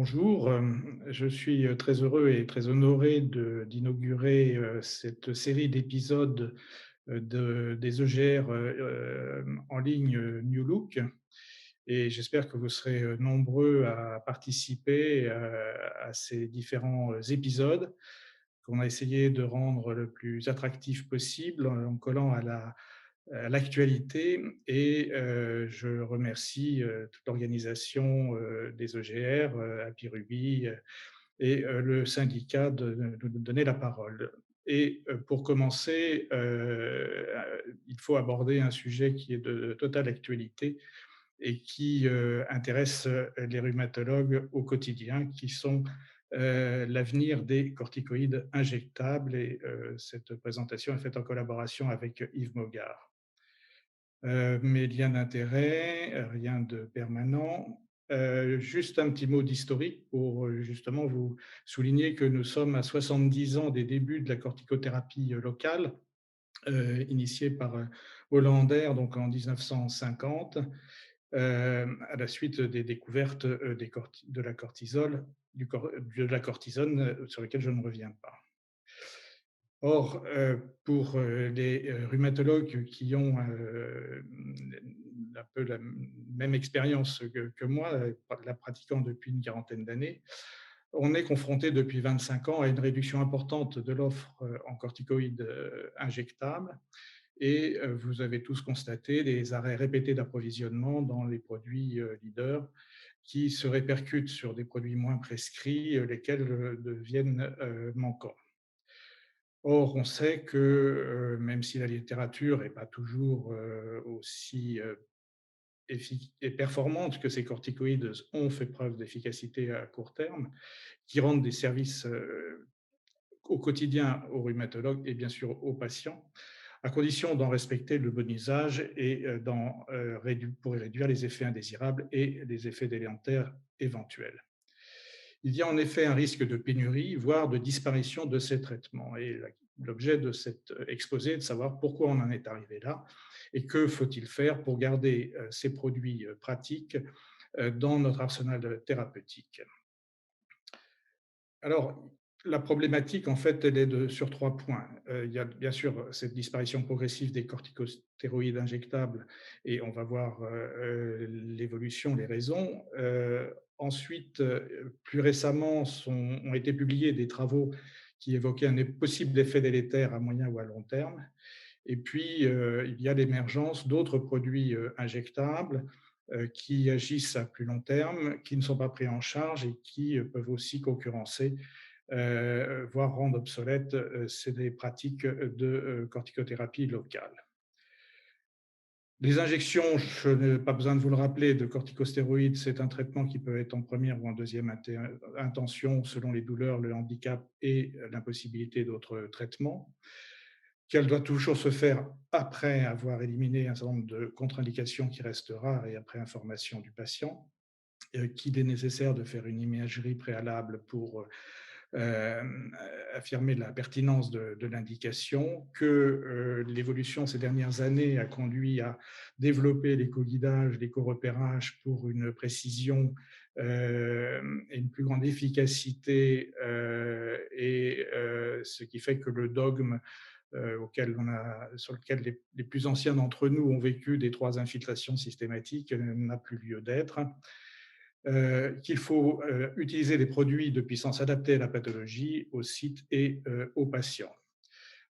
Bonjour, je suis très heureux et très honoré d'inaugurer cette série d'épisodes des EGR en ligne New Look. Et j'espère que vous serez nombreux à participer à ces différents épisodes qu'on a essayé de rendre le plus attractif possible en collant à l'actualité. Et je remercie toute l'organisation des EGR, Happy Ruby et le syndicat de nous donner la parole. Et pour commencer, il faut aborder un sujet qui est de totale actualité et qui intéresse les rhumatologues au quotidien, qui sont l'avenir des corticoïdes injectables. Et cette présentation est faite en collaboration avec Yves Mogard. Mais liens d'intérêt, rien de permanent. Juste un petit mot d'historique pour justement vous souligner que nous sommes à 70 ans des débuts de la corticothérapie locale, initiée par Hollander donc en 1950, à la suite des découvertes de la cortisol, de la cortisone, sur lesquelles je ne reviens pas. Or, pour les rhumatologues qui ont un peu la même expérience que moi, la pratiquant depuis une quarantaine d'années, on est confronté depuis 25 ans à une réduction importante de l'offre en corticoïdes injectables. Et vous avez tous constaté des arrêts répétés d'approvisionnement dans les produits leaders qui se répercutent sur des produits moins prescrits, lesquels deviennent manquants. Or, on sait que même si la littérature n'est pas toujours aussi et performante que ces corticoïdes ont fait preuve d'efficacité à court terme, qui rendent des services au quotidien aux rhumatologues et bien sûr aux patients, à condition d'en respecter le bon usage et pour réduire les effets indésirables et les effets délétères éventuels. Il y a en effet un risque de pénurie, voire de disparition de ces traitements. Et l'objet de cet exposé est de savoir pourquoi on en est arrivé là et que faut-il faire pour garder ces produits pratiques dans notre arsenal thérapeutique. Alors, la problématique, en fait, elle est sur 3 points. Il y a bien sûr cette disparition progressive des corticostéroïdes injectables, et on va voir l'évolution, les raisons. Ensuite, plus récemment, ont été publiés des travaux qui évoquaient un possible effet délétère à moyen ou à long terme. Et puis, il y a l'émergence d'autres produits injectables qui agissent à plus long terme, qui ne sont pas pris en charge et qui peuvent aussi concurrencer, voire rendre obsolètes ces pratiques de corticothérapie locale. Les injections, je n'ai pas besoin de vous le rappeler, de corticostéroïdes, c'est un traitement qui peut être en première ou en deuxième intention selon les douleurs, le handicap et l'impossibilité d'autres traitements, qu'elle doit toujours se faire après avoir éliminé un certain nombre de contre-indications qui restent rares et après information du patient, qu'il est nécessaire de faire une imagerie préalable pour euh, affirmer la pertinence de l'indication, que l'évolution ces dernières années a conduit à développer l'éco-guidage, l'éco-repérage pour une précision et une plus grande efficacité, et ce qui fait que le dogme sur lequel les plus anciens d'entre nous ont vécu des 3 infiltrations systématiques n'a plus lieu d'être. Qu'il faut utiliser des produits de puissance adaptée à la pathologie, au site et aux patients.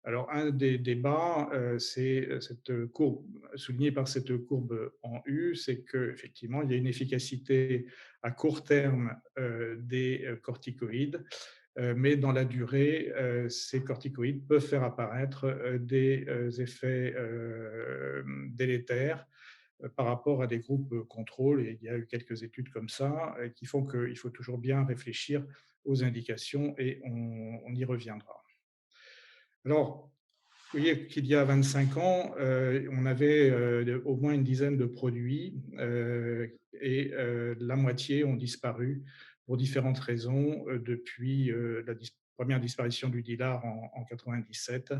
Alors, un des débats, c'est cette courbe, soulignée par cette courbe en U, c'est qu'effectivement, il y a une efficacité à court terme des corticoïdes, mais dans la durée, ces corticoïdes peuvent faire apparaître des effets délétères par rapport à des groupes contrôle. Et il y a eu quelques études comme ça qui font qu'il faut toujours bien réfléchir aux indications, et on y reviendra. Alors, vous voyez qu'il y a 25 ans, on avait au moins une dizaine de produits et la moitié ont disparu pour différentes raisons depuis la première disparition du Dilar en 1997,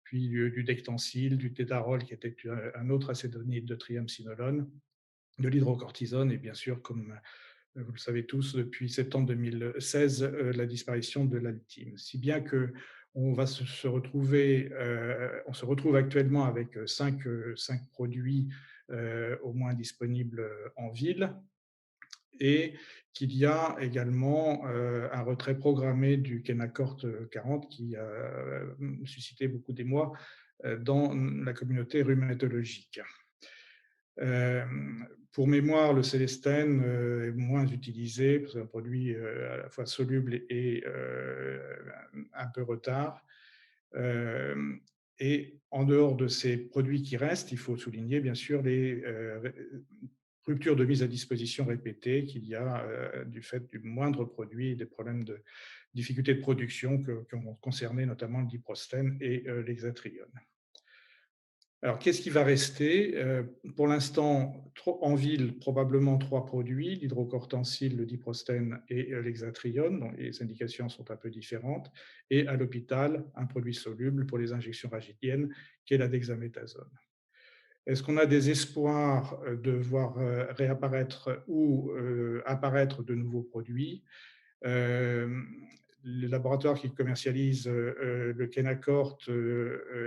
puis du Dectancil, du Tétarol, qui était un autre acétonide de triamcinolone, de l'hydrocortisone et bien sûr, comme vous le savez tous, depuis septembre 2016, la disparition de l'Altime. Si bien que on se retrouve actuellement avec cinq produits au moins disponibles en ville, et qu'il y a également un retrait programmé du Kenacort 40 qui a suscité beaucoup d'émoi dans la communauté rhumatologique. Euh, pour mémoire, le Célestène est moins utilisé, c'est un produit à la fois soluble et un peu retard. Euh, et en dehors de ces produits qui restent, il faut souligner bien sûr les ruptures de mise à disposition répétées qu'il y a du fait du moindre produit et des problèmes de difficultés de production qui ont concerné notamment le diprostène et l'hexatrione. Alors, qu'est-ce qui va rester? Pour l'instant, en ville, probablement trois produits, l'hydrocortencil, le diprostène et l'hexatrione, dont les indications sont un peu différentes, et à l'hôpital, un produit soluble pour les injections rachidiennes, qui est la dexaméthasone. Est-ce qu'on a des espoirs de voir réapparaître ou apparaître de nouveaux produits? Euh, le laboratoire qui commercialise le Kenacort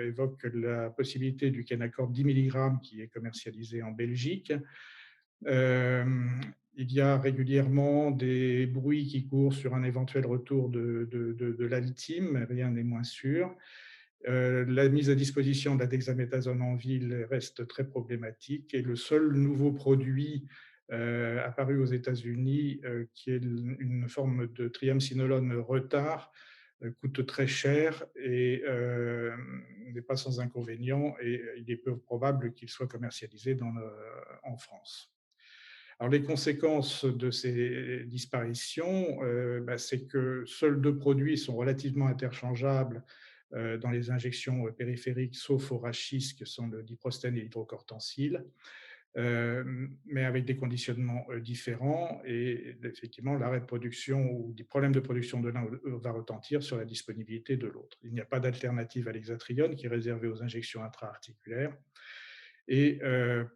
évoque la possibilité du Kenacort 10 mg qui est commercialisé en Belgique. Euh, il y a régulièrement des bruits qui courent sur un éventuel retour de l'Altime, mais rien n'est moins sûr. La mise à disposition de la dexaméthasone en ville reste très problématique, et le seul nouveau produit apparu aux États-Unis, qui est une forme de triamcinolone retard, coûte très cher et n'est pas sans inconvénient, et il est peu probable qu'il soit commercialisé en France. Alors, les conséquences de ces disparitions, c'est que seuls deux produits sont relativement interchangeables dans les injections périphériques, sauf au rachis, que sont le diprostène et l'hydrocortencil, mais avec des conditionnements différents. Et effectivement, l'arrêt de production ou des problèmes de production de l'un va retentir sur la disponibilité de l'autre. Il n'y a pas d'alternative à l'hexatrione, qui est réservée aux injections intra-articulaires. Et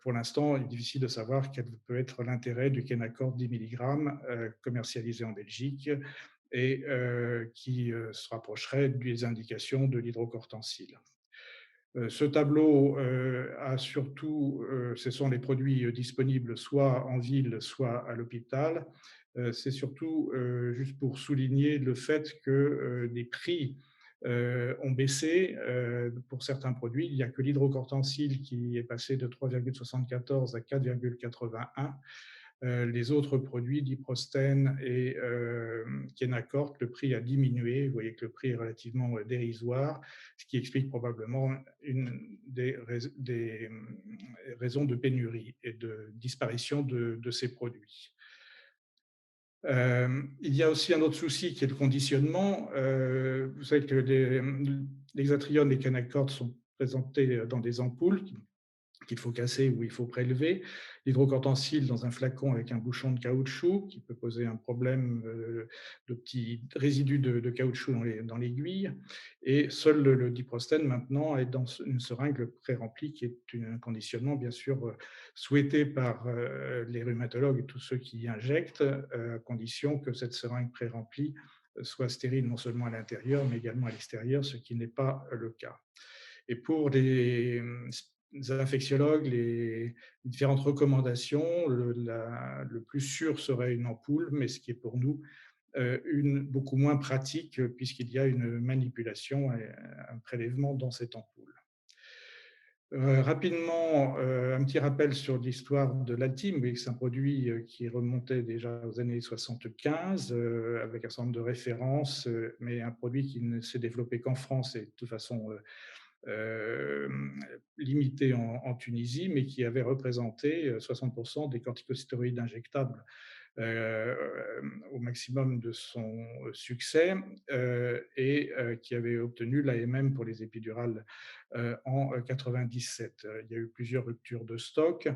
pour l'instant, il est difficile de savoir quel peut être l'intérêt du Kenacort 10 mg commercialisé en Belgique et qui se rapprocherait des indications de l'hydrocortencil. Ce tableau a surtout, ce sont les produits disponibles soit en ville, soit à l'hôpital. C'est surtout juste pour souligner le fait que les prix ont baissé pour certains produits. Il n'y a que l'hydrocortencil qui est passé de 3,74 à 4,81. Les autres produits, diprostène et Kenacort, le prix a diminué. Vous voyez que le prix est relativement dérisoire, ce qui explique probablement une des raisons de pénurie et de disparition de ces produits. Il y a aussi un autre souci qui est le conditionnement. Vous savez que les atriones et Kenacort sont présentés dans des ampoules qu'il faut casser ou il faut prélever, l'hydrocortencil dans un flacon avec un bouchon de caoutchouc qui peut poser un problème de petits résidus de caoutchouc dans l'aiguille, et seul le diprostène maintenant est dans une seringue pré-remplie qui est un conditionnement bien sûr souhaité par les rhumatologues et tous ceux qui y injectent, à condition que cette seringue pré-remplie soit stérile non seulement à l'intérieur mais également à l'extérieur, ce qui n'est pas le cas. Et pour les infectiologues, les différentes recommandations, le plus sûr serait une ampoule, mais ce qui est pour nous beaucoup moins pratique, puisqu'il y a une manipulation et un prélèvement dans cette ampoule. Rapidement, un petit rappel sur l'histoire de l'Altime. C'est un produit qui remontait déjà aux années 75, avec un certain nombre de références, mais un produit qui ne s'est développé qu'en France et de toute façon euh, limité en Tunisie, mais qui avait représenté 60% des corticostéroïdes injectables au maximum de son succès, et qui avait obtenu l'AMM pour les épidurales en 97. Il y a eu plusieurs ruptures de stock.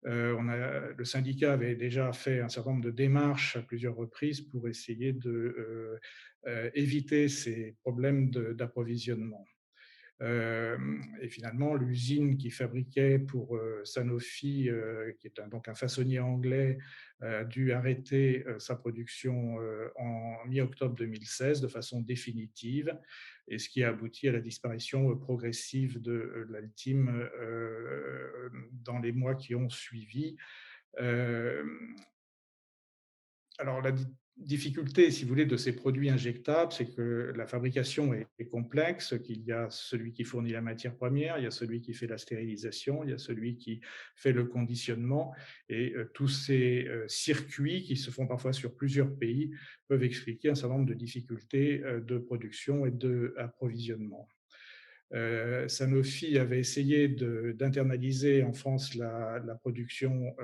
Le syndicat avait déjà fait un certain nombre de démarches à plusieurs reprises pour essayer d'éviter ces problèmes d'approvisionnement. Et finalement, l'usine qui fabriquait pour Sanofi, qui est donc un façonnier anglais, a dû arrêter sa production en mi-octobre 2016 de façon définitive, et ce qui a abouti à la disparition progressive de l'Altim dans les mois qui ont suivi. Euh, alors, la difficulté, si vous voulez, de ces produits injectables, c'est que la fabrication est complexe, qu'il y a celui qui fournit la matière première, il y a celui qui fait la stérilisation, il y a celui qui fait le conditionnement, et tous ces circuits qui se font parfois sur plusieurs pays peuvent expliquer un certain nombre de difficultés de production et d'approvisionnement. Sanofi avait essayé d'internaliser en France la production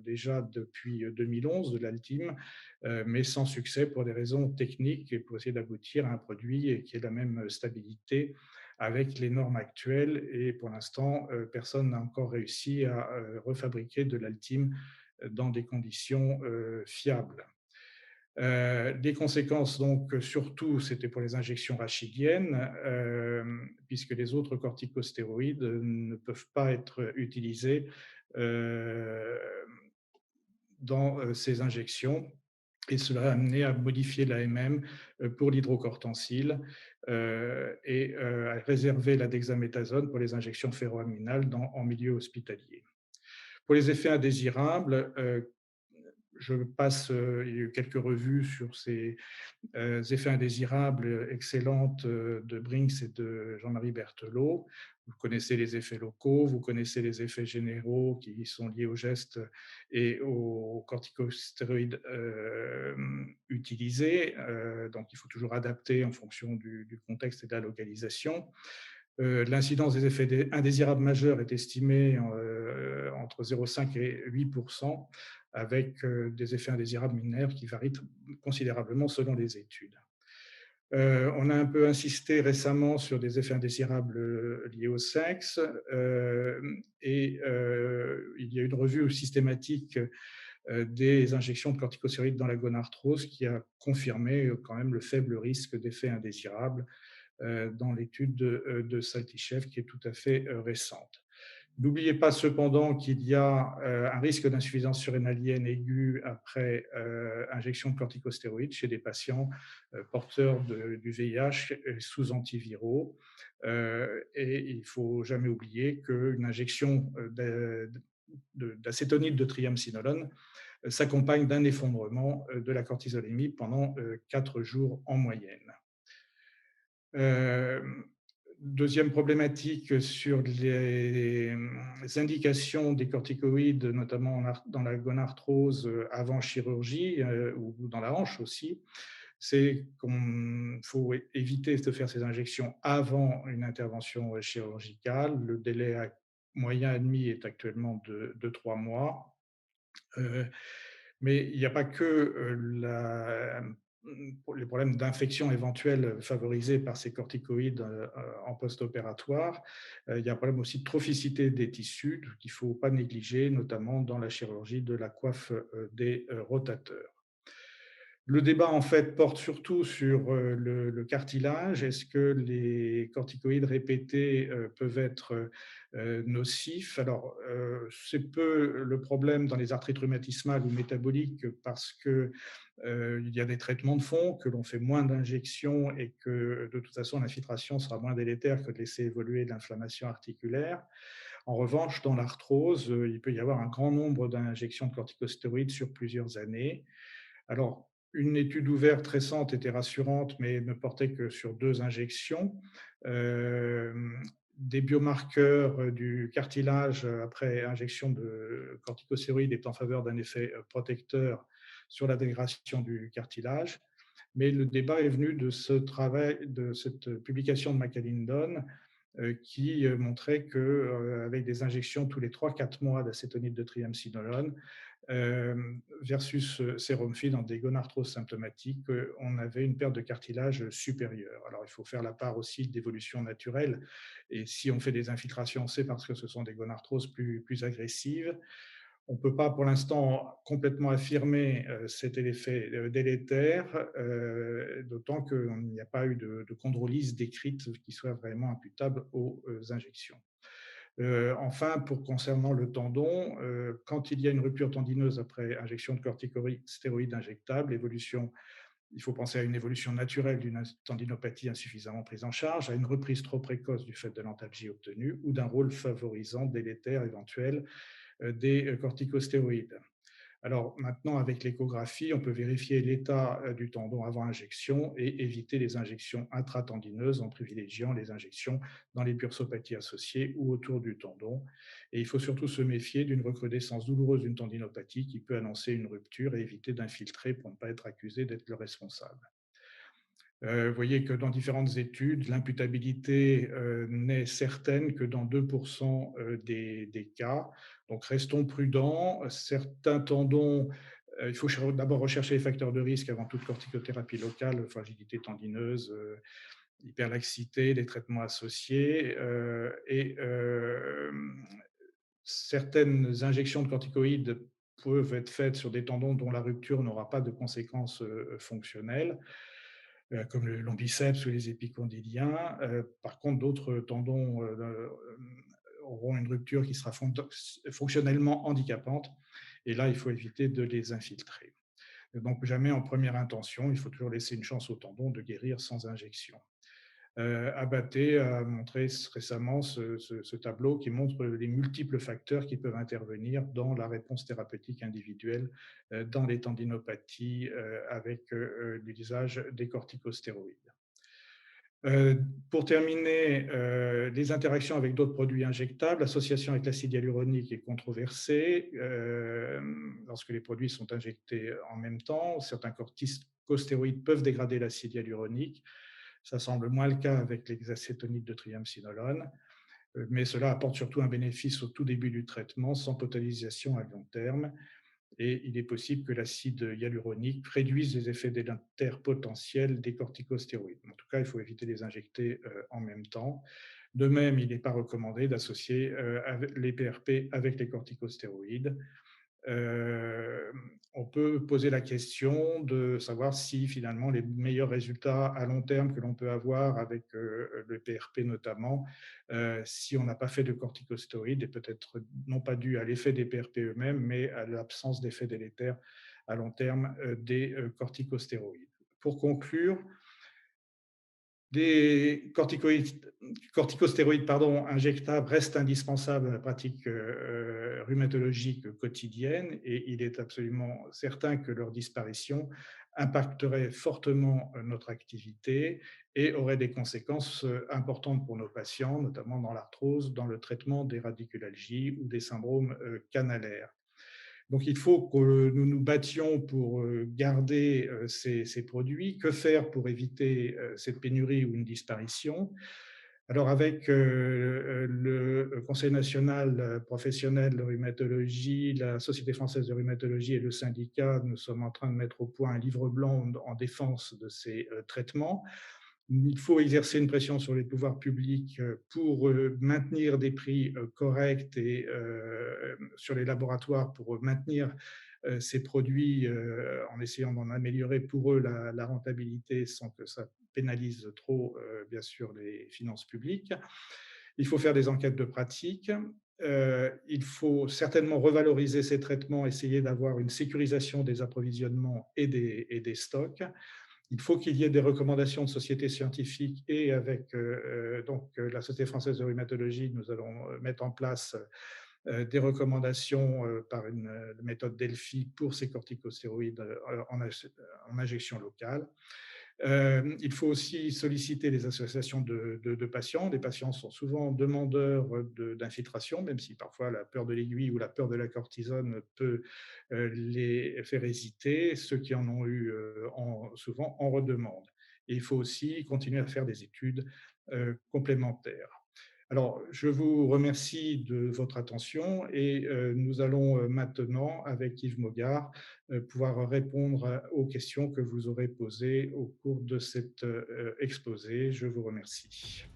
déjà depuis 2011 de l'Altim, mais sans succès pour des raisons techniques et pour essayer d'aboutir à un produit qui ait la même stabilité avec les normes actuelles. Et pour l'instant, personne n'a encore réussi à refabriquer de l'Altim dans des conditions fiables. Les conséquences, donc, surtout, c'était pour les injections rachidiennes, puisque les autres corticostéroïdes ne peuvent pas être utilisés euh, dans ces injections. Et cela a amené à modifier l'AMM pour l'hydrocortencil et à réserver la dexaméthasone pour les injections ferroaminales en milieu hospitalier. Pour les effets indésirables, je passe, il y a eu quelques revues sur ces effets indésirables excellentes de Brinks et de Jean-Marie Berthelot. Vous connaissez les effets locaux, vous connaissez les effets généraux qui sont liés au geste et aux corticostéroïdes utilisés. Donc, il faut toujours adapter en fonction du contexte et de la localisation. L'incidence des effets indésirables majeurs est estimée entre 0,5 et 8%, avec des effets indésirables mineures qui varient considérablement selon les études. On a un peu insisté récemment sur des effets indésirables liés au sexe et il y a une revue systématique des injections de corticostéroïdes dans la gonarthrose qui a confirmé quand même le faible risque d'effets indésirables dans l'étude de Saltychev qui est tout à fait récente. N'oubliez pas cependant qu'il y a un risque d'insuffisance surrénalienne aiguë après injection de corticostéroïdes chez des patients porteurs du VIH sous antiviraux. Et il ne faut jamais oublier qu'une injection d'acétonide de triamcinolone s'accompagne d'un effondrement de la cortisolémie pendant 4 jours en moyenne. Euh, Deuxième problématique sur les indications des corticoïdes, notamment dans la gonarthrose avant chirurgie ou dans la hanche aussi, c'est qu'il faut éviter de faire ces injections avant une intervention chirurgicale. Le délai moyen admis est actuellement de 3 mois. Mais il n'y a pas que les problèmes d'infection éventuels favorisés par ces corticoïdes en post-opératoire. Il y a un problème aussi de trophicité des tissus qu'il ne faut pas négliger, notamment dans la chirurgie de la coiffe des rotateurs. Le débat, en fait, porte surtout sur le cartilage. Est-ce que les corticoïdes répétés peuvent être nocifs? Alors, c'est peu le problème dans les arthrites rhumatismales ou métaboliques parce qu'il y a des traitements de fond, que l'on fait moins d'injections et que, de toute façon, l'infiltration sera moins délétère que de laisser évoluer l'inflammation articulaire. En revanche, dans l'arthrose, il peut y avoir un grand nombre d'injections de corticostéroïdes sur plusieurs années. Alors, une étude ouverte récente était rassurante, mais ne portait que sur 2 injections. Des biomarqueurs du cartilage après injection de corticostéroïdes est en faveur d'un effet protecteur sur la dégradation du cartilage. Mais le débat est venu de ce travail, de cette publication de McAlindon, qui montrait qu'avec des injections tous les 3-4 mois d'acétonide de triamcinolone, versus sérumfil dans des gonarthroses symptomatiques, on avait une perte de cartilage supérieure. Alors, il faut faire la part aussi d'évolution naturelle. Et si on fait des infiltrations, c'est parce que ce sont des gonarthroses plus agressives. On ne peut pas pour l'instant complètement affirmer cet effet délétère, d'autant qu'il n'y a pas eu de chondrolyse décrite qui soit vraiment imputable aux injections. Enfin, concernant le tendon, quand il y a une rupture tendineuse après injection de corticostéroïdes injectables, il faut penser à une évolution naturelle d'une tendinopathie insuffisamment prise en charge, à une reprise trop précoce du fait de l'antalgie obtenue ou d'un rôle favorisant délétère éventuel des corticostéroïdes. Alors maintenant, avec l'échographie, on peut vérifier l'état du tendon avant injection et éviter les injections intratendineuses en privilégiant les injections dans les bursopathies associées ou autour du tendon. Et il faut surtout se méfier d'une recrudescence douloureuse d'une tendinopathie qui peut annoncer une rupture et éviter d'infiltrer pour ne pas être accusé d'être le responsable. Vous voyez que dans différentes études, l'imputabilité n'est certaine que dans 2% des cas. Donc restons prudents. Certains tendons, il faut d'abord rechercher les facteurs de risque avant toute corticothérapie locale, fragilité tendineuse, hyperlaxité, les traitements associés. Certaines injections de corticoïdes peuvent être faites sur des tendons dont la rupture n'aura pas de conséquences fonctionnelles, comme le long-biceps ou les épicondyliens. Par contre, d'autres tendons auront une rupture qui sera fonctionnellement handicapante, et là, il faut éviter de les infiltrer. Donc, jamais en première intention, il faut toujours laisser une chance au tendon de guérir sans injection. Abaté a montré récemment ce tableau qui montre les multiples facteurs qui peuvent intervenir dans la réponse thérapeutique individuelle dans les tendinopathies avec l'usage des corticostéroïdes. Euh, pour terminer, les interactions avec d'autres produits injectables, l'association avec l'acide hyaluronique est controversée lorsque les produits sont injectés en même temps. Certains corticostéroïdes peuvent dégrader l'acide hyaluronique. Ça semble moins le cas avec les acétonides de triamcinolone, mais cela apporte surtout un bénéfice au tout début du traitement sans potentialisation à long terme. Et il est possible que l'acide hyaluronique réduise les effets délétères potentiels des corticostéroïdes. En tout cas, il faut éviter de les injecter en même temps. De même, il n'est pas recommandé d'associer les PRP avec les corticostéroïdes. Euh, on peut poser la question de savoir si finalement les meilleurs résultats à long terme que l'on peut avoir avec le PRP notamment, si on n'a pas fait de corticostéroïdes, est peut-être non pas dû à l'effet des PRP eux-mêmes, mais à l'absence d'effet délétère à long terme des corticostéroïdes. Pour conclure, des corticostéroïdes injectables restent indispensables à la pratique rhumatologique quotidienne, et il est absolument certain que leur disparition impacterait fortement notre activité et aurait des conséquences importantes pour nos patients, notamment dans l'arthrose, dans le traitement des radiculalgies ou des syndromes canalaires. Donc, il faut que nous nous battions pour garder ces produits. Que faire pour éviter cette pénurie ou une disparition? Alors, avec le Conseil national professionnel de rhumatologie, la Société française de rhumatologie et le syndicat, nous sommes en train de mettre au point un livre blanc en défense de ces traitements. Il faut exercer une pression sur les pouvoirs publics pour maintenir des prix corrects et sur les laboratoires pour maintenir ces produits en essayant d'en améliorer pour eux la rentabilité sans que ça pénalise trop, bien sûr, les finances publiques. Il faut faire des enquêtes de pratique. Il faut certainement revaloriser ces traitements, essayer d'avoir une sécurisation des approvisionnements et des stocks. Il faut qu'il y ait des recommandations de sociétés scientifiques, et avec la Société française de rhumatologie, nous allons mettre en place des recommandations par une méthode Delphi pour ces corticostéroïdes en injection locale. Il faut aussi solliciter les associations de patients. Les patients sont souvent demandeurs d'infiltration, même si parfois la peur de l'aiguille ou la peur de la cortisone peut les faire hésiter. Ceux qui en ont eu souvent en redemandent. Et il faut aussi continuer à faire des études complémentaires. Alors, je vous remercie de votre attention, et nous allons maintenant, avec Yves Mogard, pouvoir répondre aux questions que vous aurez posées au cours de cet exposé. Je vous remercie.